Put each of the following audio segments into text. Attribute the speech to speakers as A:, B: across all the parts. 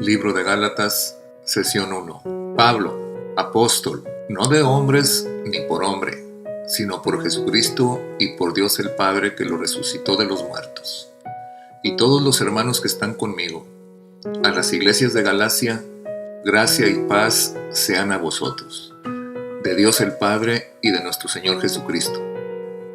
A: Libro de Gálatas, sesión 1. Pablo, apóstol, no de hombres ni por hombre, sino por Jesucristo y por Dios el Padre que lo resucitó de los muertos. Y todos los hermanos que están conmigo, a las iglesias de Galacia, gracia y paz sean a vosotros, de Dios el Padre y de nuestro Señor Jesucristo,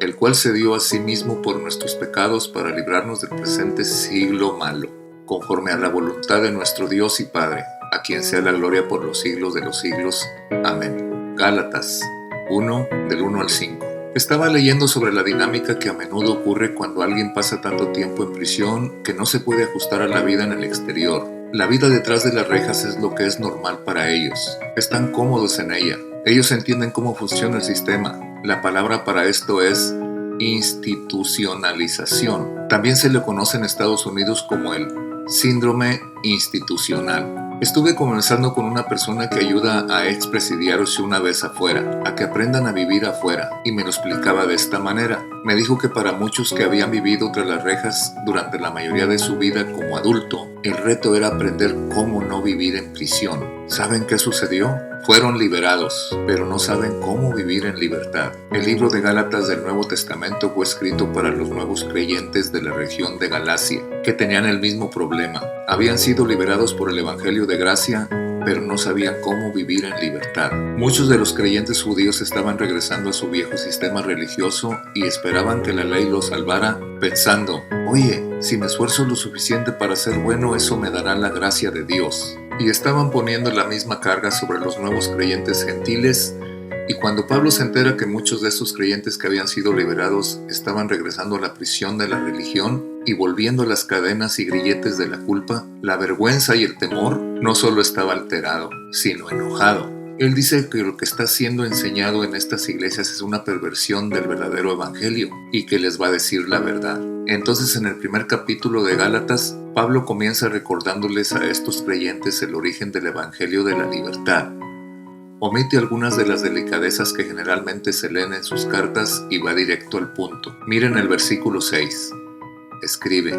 A: el cual se dio a sí mismo por nuestros pecados para librarnos del presente siglo malo, conforme a la voluntad de nuestro Dios y Padre, a quien sea la gloria por los siglos de los siglos. Amén. Gálatas 1, del 1 al 5. Estaba leyendo sobre la dinámica que a menudo ocurre cuando alguien pasa tanto tiempo en prisión que no se puede ajustar a la vida en el exterior. La vida detrás de las rejas es lo que es normal para ellos. Están cómodos en ella. Ellos entienden cómo funciona el sistema. La palabra para esto es institucionalización. También se le conoce en Estados Unidos como el síndrome institucional. Estuve conversando con una persona que ayuda a expresidiarios una vez afuera, a que aprendan a vivir afuera, y me lo explicaba de esta manera. Me dijo que para muchos que habían vivido tras las rejas durante la mayoría de su vida como adulto, el reto era aprender cómo no vivir en prisión. ¿Saben qué sucedió? Fueron liberados, pero no saben cómo vivir en libertad. El libro de Gálatas del Nuevo Testamento fue escrito para los nuevos creyentes de la región de Galacia, que tenían el mismo problema. Habían sido liberados por el Evangelio de gracia, pero no sabían cómo vivir en libertad. Muchos de los creyentes judíos estaban regresando a su viejo sistema religioso y esperaban que la ley los salvara, pensando, oye, si me esfuerzo lo suficiente para ser bueno, eso me dará la gracia de Dios. Y estaban poniendo la misma carga sobre los nuevos creyentes gentiles, y cuando Pablo se entera que muchos de esos creyentes que habían sido liberados estaban regresando a la prisión de la religión y volviendo a las cadenas y grilletes de la culpa, la vergüenza y el temor, no solo estaba alterado, sino enojado. Él dice que lo que está siendo enseñado en estas iglesias es una perversión del verdadero evangelio y que les va a decir la verdad. Entonces, en el primer capítulo de Gálatas, Pablo comienza recordándoles a estos creyentes el origen del evangelio de la libertad. Omite algunas de las delicadezas que generalmente se leen en sus cartas y va directo al punto. Miren el versículo 6. Escribe: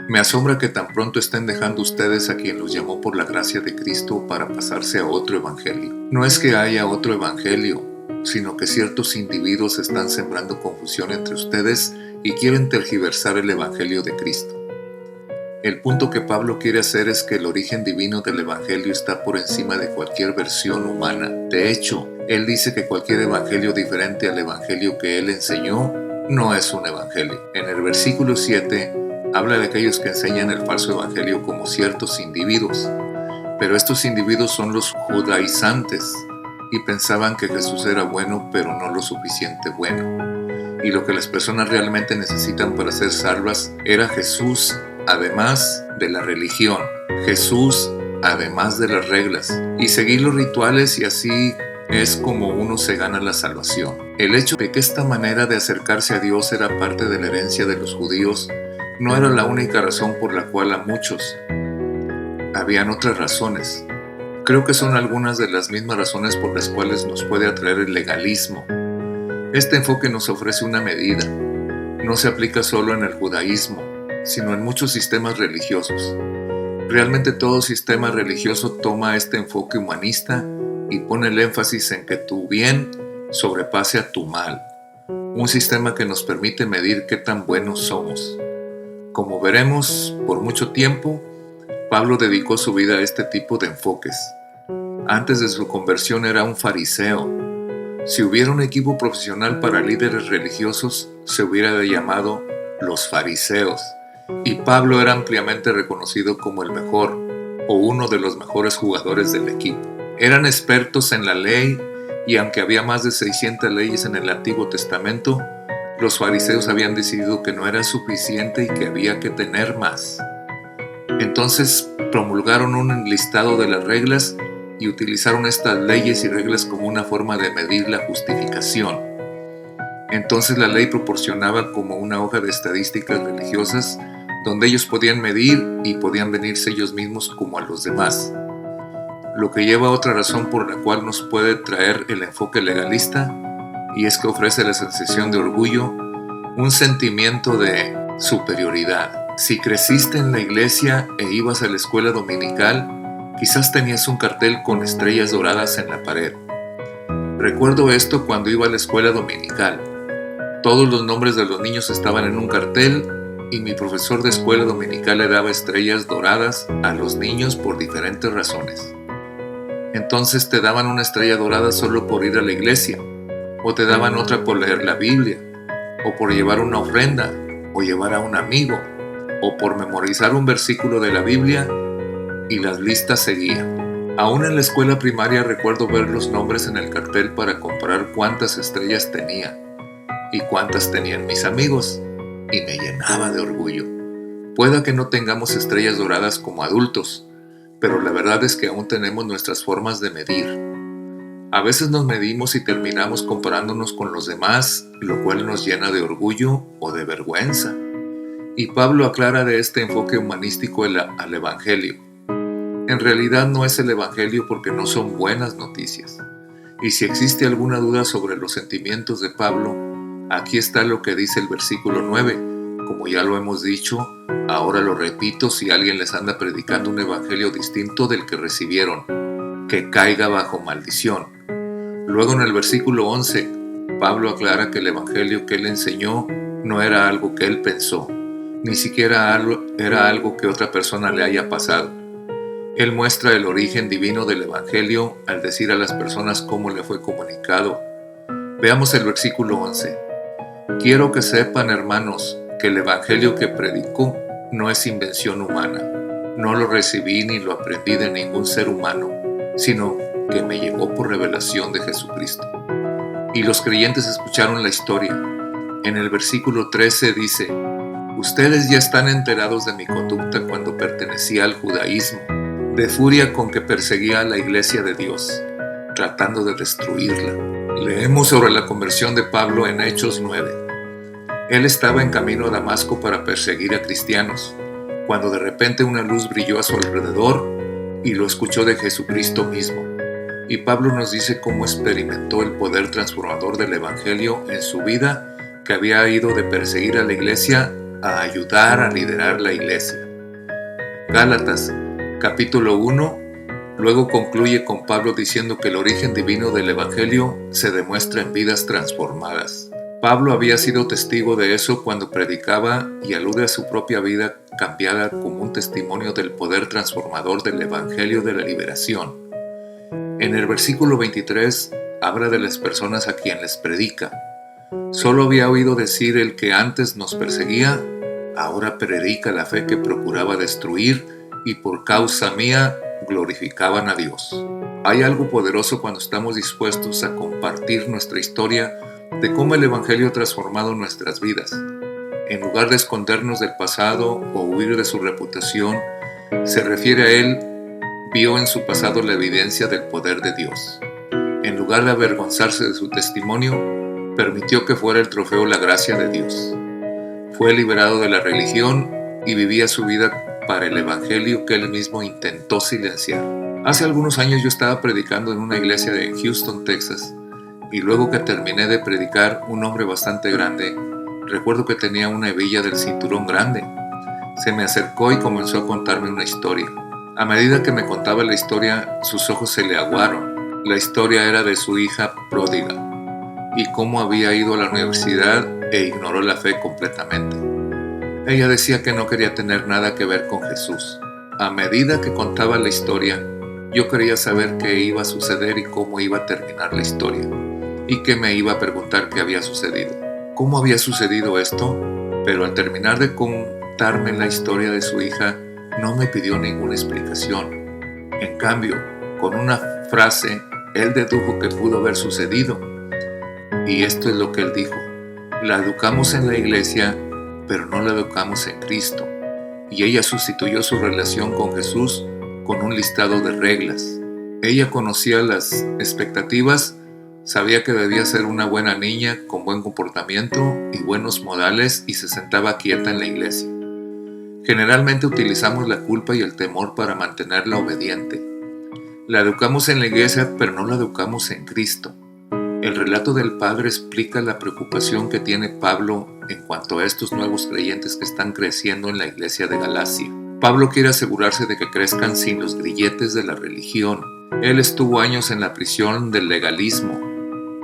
A: me asombra que tan pronto estén dejando ustedes a quien los llamó por la gracia de Cristo para pasarse a otro evangelio. No es que haya otro evangelio, sino que ciertos individuos están sembrando confusión entre ustedes y quieren tergiversar el evangelio de Cristo. El punto que Pablo quiere hacer es que el origen divino del evangelio está por encima de cualquier versión humana. De hecho, él dice que cualquier evangelio diferente al evangelio que él enseñó no es un evangelio. En el versículo 7 habla de aquellos que enseñan el falso evangelio como ciertos individuos, pero estos individuos son los judaizantes y pensaban que Jesús era bueno, pero no lo suficiente bueno. Y lo que las personas realmente necesitan para ser salvas era Jesús, además de la religión, Jesús, además de las reglas, y seguir los rituales, y así es como uno se gana la salvación. El hecho de que esta manera de acercarse a Dios era parte de la herencia de los judíos no era la única razón por la cual a muchos. Habían otras razones. Creo que son algunas de las mismas razones por las cuales nos puede atraer el legalismo. Este enfoque nos ofrece una medida. No se aplica solo en el judaísmo, sino en muchos sistemas religiosos. Realmente todo sistema religioso toma este enfoque humanista y pone el énfasis en que tu bien sobrepase a tu mal. Un sistema que nos permite medir qué tan buenos somos. Como veremos, por mucho tiempo, Pablo dedicó su vida a este tipo de enfoques. Antes de su conversión era un fariseo. Si hubiera un equipo profesional para líderes religiosos, se hubiera llamado los fariseos. Y Pablo era ampliamente reconocido como el mejor o uno de los mejores jugadores del equipo. Eran expertos en la ley y aunque había más de 600 leyes en el Antiguo Testamento, los fariseos habían decidido que no era suficiente y que había que tener más. Entonces promulgaron un listado de las reglas y utilizaron estas leyes y reglas como una forma de medir la justificación. Entonces la ley proporcionaba como una hoja de estadísticas religiosas donde ellos podían medir y podían venirse ellos mismos como a los demás. Lo que lleva a otra razón por la cual nos puede traer el enfoque legalista, y es que ofrece la sensación de orgullo, un sentimiento de superioridad. Si creciste en la iglesia e ibas a la escuela dominical, quizás tenías un cartel con estrellas doradas en la pared. Recuerdo esto cuando iba a la escuela dominical. Todos los nombres de los niños estaban en un cartel y mi profesor de escuela dominical le daba estrellas doradas a los niños por diferentes razones. Entonces te daban una estrella dorada solo por ir a la iglesia, o te daban otra por leer la Biblia, o por llevar una ofrenda, o llevar a un amigo, o por memorizar un versículo de la Biblia, y las listas seguían. Aún en la escuela primaria recuerdo ver los nombres en el cartel para comparar cuántas estrellas tenía y cuántas tenían mis amigos, y me llenaba de orgullo. Pueda que no tengamos estrellas doradas como adultos, pero la verdad es que aún tenemos nuestras formas de medir. A veces nos medimos y terminamos comparándonos con los demás, lo cual nos llena de orgullo o de vergüenza. Y Pablo aclara de este enfoque humanístico al Evangelio. En realidad no es el Evangelio porque no son buenas noticias. Y si existe alguna duda sobre los sentimientos de Pablo, aquí está lo que dice el versículo 9. Como ya lo hemos dicho, ahora lo repito si alguien les anda predicando un evangelio distinto del que recibieron, que caiga bajo maldición. Luego en el versículo 11, Pablo aclara que el evangelio que él enseñó no era algo que él pensó, ni siquiera era algo que otra persona le haya pasado. Él muestra el origen divino del evangelio al decir a las personas cómo le fue comunicado. Veamos el versículo 11. Quiero que sepan, hermanos, que el evangelio que predicó no es invención humana. No lo recibí ni lo aprendí de ningún ser humano, sino que me llegó por revelación de Jesucristo. Y los creyentes escucharon la historia. En el versículo 13 dice, ustedes ya están enterados de mi conducta cuando pertenecía al judaísmo, de furia con que perseguía a la iglesia de Dios, tratando de destruirla. Leemos sobre la conversión de Pablo en Hechos 9. Él estaba en camino a Damasco para perseguir a cristianos, cuando de repente una luz brilló a su alrededor y lo escuchó de Jesucristo mismo. Y Pablo nos dice cómo experimentó el poder transformador del Evangelio en su vida, que había ido de perseguir a la iglesia a ayudar a liderar la iglesia. Gálatas, capítulo 1, luego concluye con Pablo diciendo que el origen divino del Evangelio se demuestra en vidas transformadas. Pablo había sido testigo de eso cuando predicaba y alude a su propia vida cambiada como un testimonio del poder transformador del Evangelio de la liberación. En el versículo 23 habla de las personas a quien les predica. Solo había oído decir el que antes nos perseguía, ahora predica la fe que procuraba destruir y por causa mía glorificaban a Dios. Hay algo poderoso cuando estamos dispuestos a compartir nuestra historia de cómo el Evangelio ha transformado nuestras vidas. En lugar de escondernos del pasado o huir de su reputación, se refiere a él, vio en su pasado la evidencia del poder de Dios. En lugar de avergonzarse de su testimonio, permitió que fuera el trofeo la gracia de Dios. Fue liberado de la religión y vivía su vida para el evangelio que él mismo intentó silenciar. Hace algunos años yo estaba predicando en una iglesia de Houston, Texas, y luego que terminé de predicar, un hombre bastante grande, recuerdo que tenía una hebilla del cinturón grande, se me acercó y comenzó a contarme una historia. A medida que me contaba la historia, sus ojos se le aguaron. La historia era de su hija pródiga y cómo había ido a la universidad e ignoró la fe completamente. Ella decía que no quería tener nada que ver con Jesús. A medida que contaba la historia, yo quería saber qué iba a suceder y cómo iba a terminar la historia, y que me iba a preguntar qué había sucedido. ¿Cómo había sucedido esto? Pero al terminar de contarme la historia de su hija, no me pidió ninguna explicación. En cambio, con una frase, él dedujo que pudo haber sucedido. Y esto es lo que él dijo: la educamos en la iglesia, pero no la educamos en Cristo. Y ella sustituyó su relación con Jesús con un listado de reglas. Ella conocía las expectativas, sabía que debía ser una buena niña con buen comportamiento y buenos modales y se sentaba quieta en la iglesia. Generalmente utilizamos la culpa y el temor para mantenerla obediente. La educamos en la iglesia, pero no la educamos en Cristo. El relato del padre explica la preocupación que tiene Pablo en cuanto a estos nuevos creyentes que están creciendo en la iglesia de Galacia. Pablo quiere asegurarse de que crezcan sin los grilletes de la religión. Él estuvo años en la prisión del legalismo.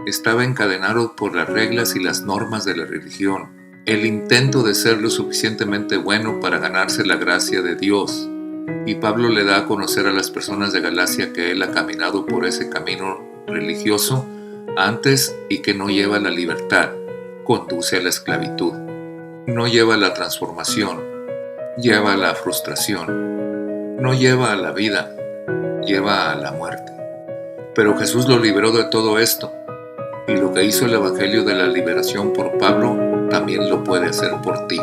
A: Estaba encadenado por las reglas y las normas de la religión. El intento de ser lo suficientemente bueno para ganarse la gracia de Dios. Y Pablo le da a conocer a las personas de Galacia que él ha caminado por ese camino religioso antes y que no lleva a la libertad, conduce a la esclavitud. No lleva a la transformación, lleva a la frustración. No lleva a la vida, lleva a la muerte. Pero Jesús lo liberó de todo esto, y lo que hizo el Evangelio de la liberación por Pablo también lo puede hacer por ti.